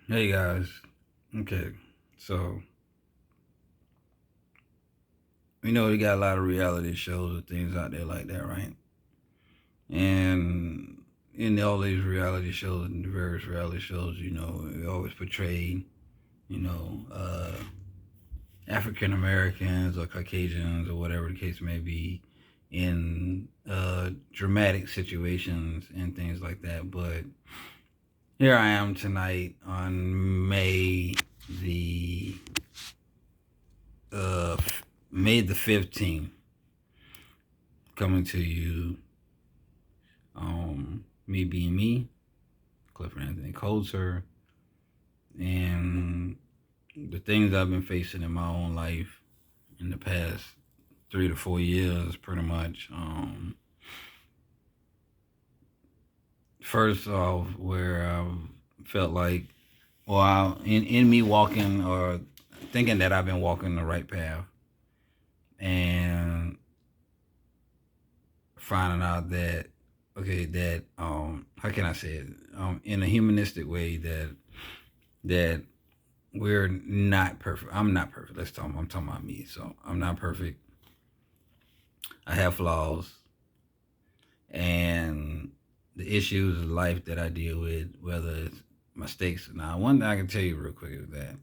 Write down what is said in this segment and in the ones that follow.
Hey guys. Okay. So we know we got a lot of reality shows and things out there like that, right? And in all these reality shows and the various reality shows, we always portray, you know, uh, African Americans or Caucasians or whatever the case may be in dramatic situations and things like that. But here I am tonight on the uh, May the 15th, coming to you, me being me, Clifford Anthony Coulter, and the things I've been facing in my own life in the past 3 to 4 years, pretty much. First off, where I felt like, in me walking or thinking that I've been walking the right path, and finding out that, okay, that how can I say it, in a humanistic way, that we're not perfect. I'm not perfect. I'm talking about me. So I'm not perfect. I have flaws, and the issues of life that I deal with, whether it's mistakes. Now, one thing I can tell you real quick is that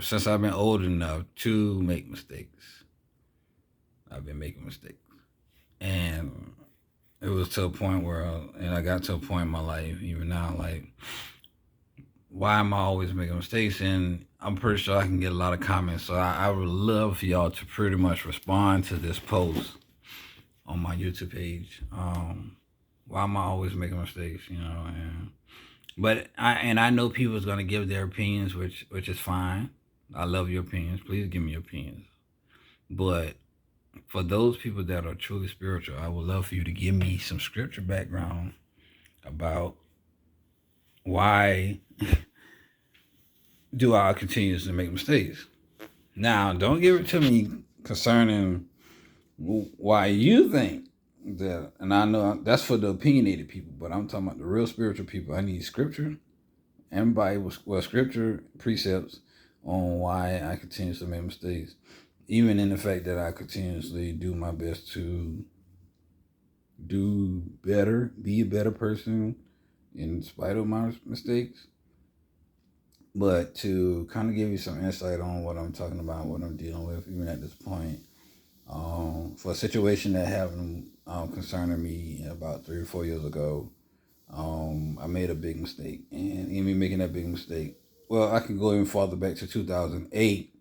since I've been old enough to make mistakes, I've been making mistakes, and it was to a point where, and I got to a point in my life, even now, like, why am I always making mistakes? And I'm pretty sure I can get a lot of comments. So I would love for y'all to pretty much respond to this post on my YouTube page. Why am I always making mistakes? But I know people's gonna give their opinions, which is fine. I love your opinions. Please give me your opinions. But for those people that are truly spiritual, I would love for you to give me some scripture background about why do I continue to make mistakes. Now, don't give it to me concerning why you think that, and I know that's for the opinionated people, but I'm talking about the real spiritual people. I need scripture and Bible, well, scripture precepts on why I continuously make mistakes, even in the fact that I continuously do my best to do better, be a better person in spite of my mistakes. But to kind of give you some insight on what I'm talking about, what I'm dealing with, even at this point, for a situation that happened concerning me about 3 or 4 years ago, I made a big mistake. And in me making that big mistake, well, I can go even farther back to 2008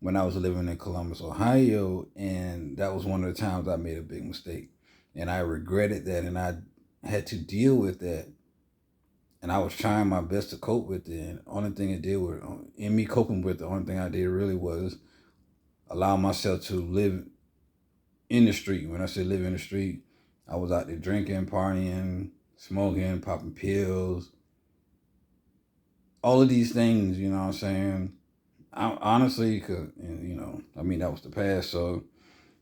when I was living in Columbus, Ohio, and that was one of the times I made a big mistake. And I regretted that, and I had to deal with that, and I was trying my best to cope with it. And the only thing it did was, in me coping with it, the only thing I did really was allow myself to live in the street. When I say live in the street, I was out there drinking, partying, smoking, popping pills, all of these things. You know what I'm saying? I honestly, cause I mean, that was the past. So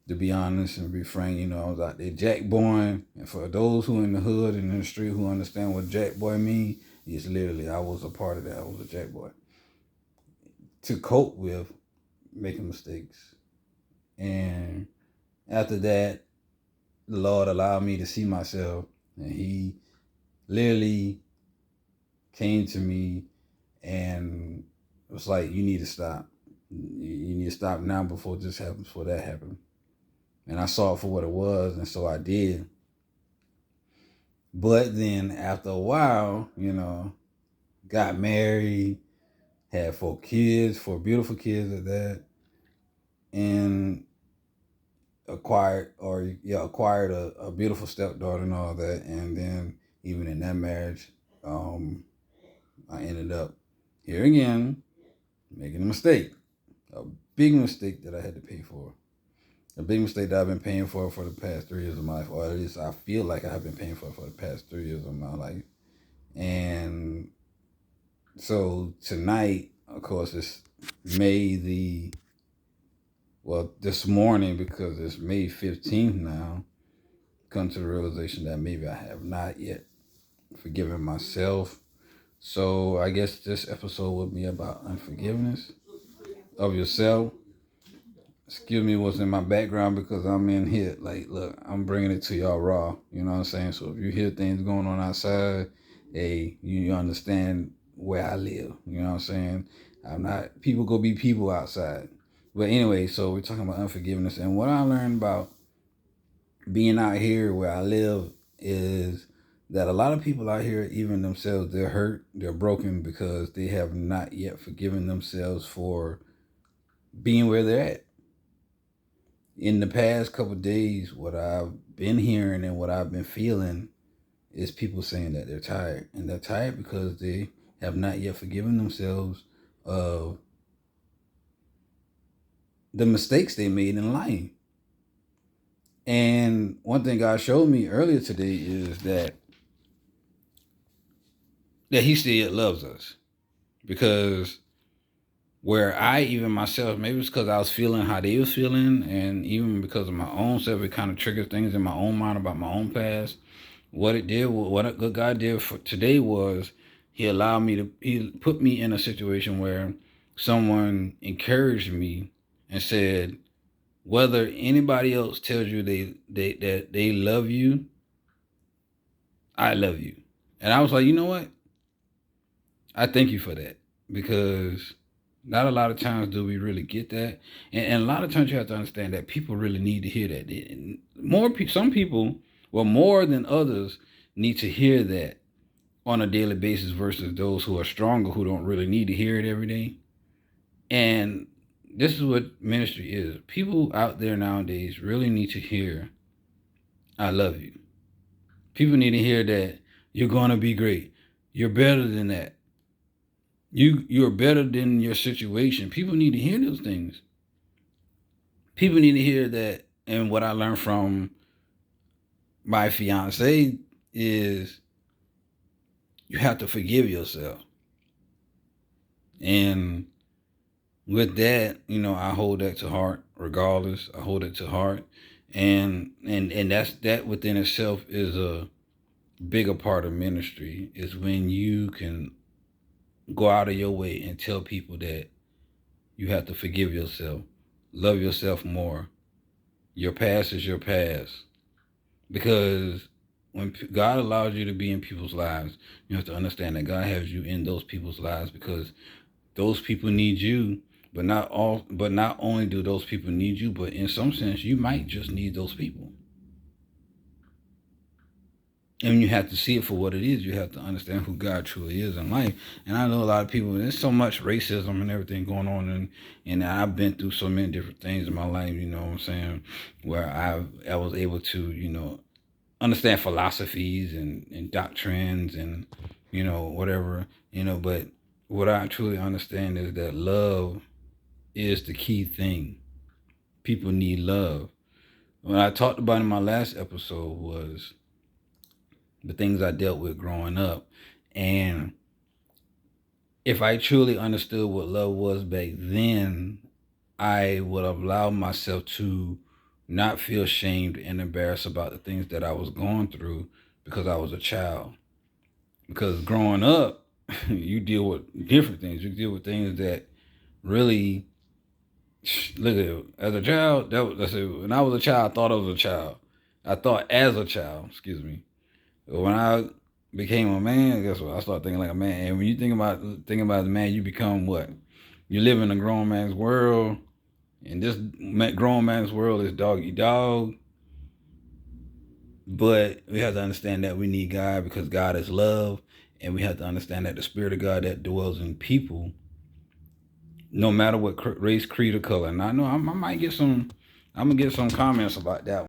to be honest and be frank, I was out there jack boying. And for those who in the hood and in the street who understand what jack boy mean, it's literally, I was a part of that. I was a jack boy to cope with making mistakes. And after that, the Lord allowed me to see myself, and He literally came to me and was like, "You need to stop. You need to stop now before this happens, before that happened." And I saw it for what it was, and so I did. But then after a while, got married, had 4 kids, 4 beautiful kids at that, and acquired a beautiful stepdaughter and all that. And then even in that marriage, I ended up here again making a mistake, a big mistake that I had to pay for. A big mistake that I've been paying for the past 3 years of my life, or at least I feel like I have been paying for the past 3 years of my life. And so tonight, of course, it's May this morning, because it's May 15th now, come to the realization that maybe I have not yet forgiven myself So I guess this episode will be about unforgiveness of yourself. Excuse me what's in my background because I'm in here. Like, look, I'm bringing it to y'all raw. You know what I'm saying? So if you hear things going on outside, hey, you understand where I live. You know what I'm saying? I'm not, people go be people outside. But anyway, so we're talking about unforgiveness. And what I learned about being out here where I live is that a lot of people out here, even themselves, they're hurt, they're broken because they have not yet forgiven themselves for being where they're at. In the past couple of days, what I've been hearing and what I've been feeling is people saying that they're tired. And they're tired because they have not yet forgiven themselves of the mistakes they made in life. And one thing God showed me earlier today is that he still loves us. Because where I even myself, maybe it's because I was feeling how they was feeling, and even because of my own self, it kind of triggered things in my own mind about my own past. What it did, what God did for today was he put me in a situation where someone encouraged me and said, whether anybody else tells you that they love you, I love you. And I was like, you know what? I thank you for that, because not a lot of times do we really get that, and a lot of times you have to understand that people really need to hear that. Some people, well, more than others, need to hear that on a daily basis versus those who are stronger who don't really need to hear it every day. And this is what ministry is. People out there nowadays really need to hear, "I love you." People need to hear that you're gonna be great. You're better than that. You're better than your situation. People need to hear those things. People need to hear that. And what I learned from my fiance is you have to forgive yourself. And with that, I hold that to heart regardless. I hold it to heart. And that within itself is a bigger part of ministry, is when you can go out of your way and tell people that you have to forgive yourself, love yourself more. Your past is your past. Because when God allows you to be in people's lives, you have to understand that God has you in those people's lives because those people need you. But not only do those people need you, but in some sense, you might just need those people. And you have to see it for what it is. You have to understand who God truly is in life. And I know a lot of people, there's so much racism and everything going on. And I've been through so many different things in my life, you know what I'm saying, where I was able to, understand philosophies and doctrines and, whatever, but what I truly understand is that love is the key thing. People need love. What I talked about in my last episode was the things I dealt with growing up. And if I truly understood what love was back then, I would have allowed myself to not feel shamed and embarrassed about the things that I was going through because I was a child. Because growing up, you deal with different things. You deal with things that really, look at it. As a child, when I was a child, I thought I was a child. I thought as a child, excuse me. But when I became a man, guess what? I started thinking like a man. And when you think about the man, you become what? You live in a grown man's world, and this grown man's world is dog eat dog. But we have to understand that we need God because God is love, and we have to understand that the Spirit of God that dwells in people, no matter what race, creed, or color. And I know I might get some. I'm gonna get some comments about that.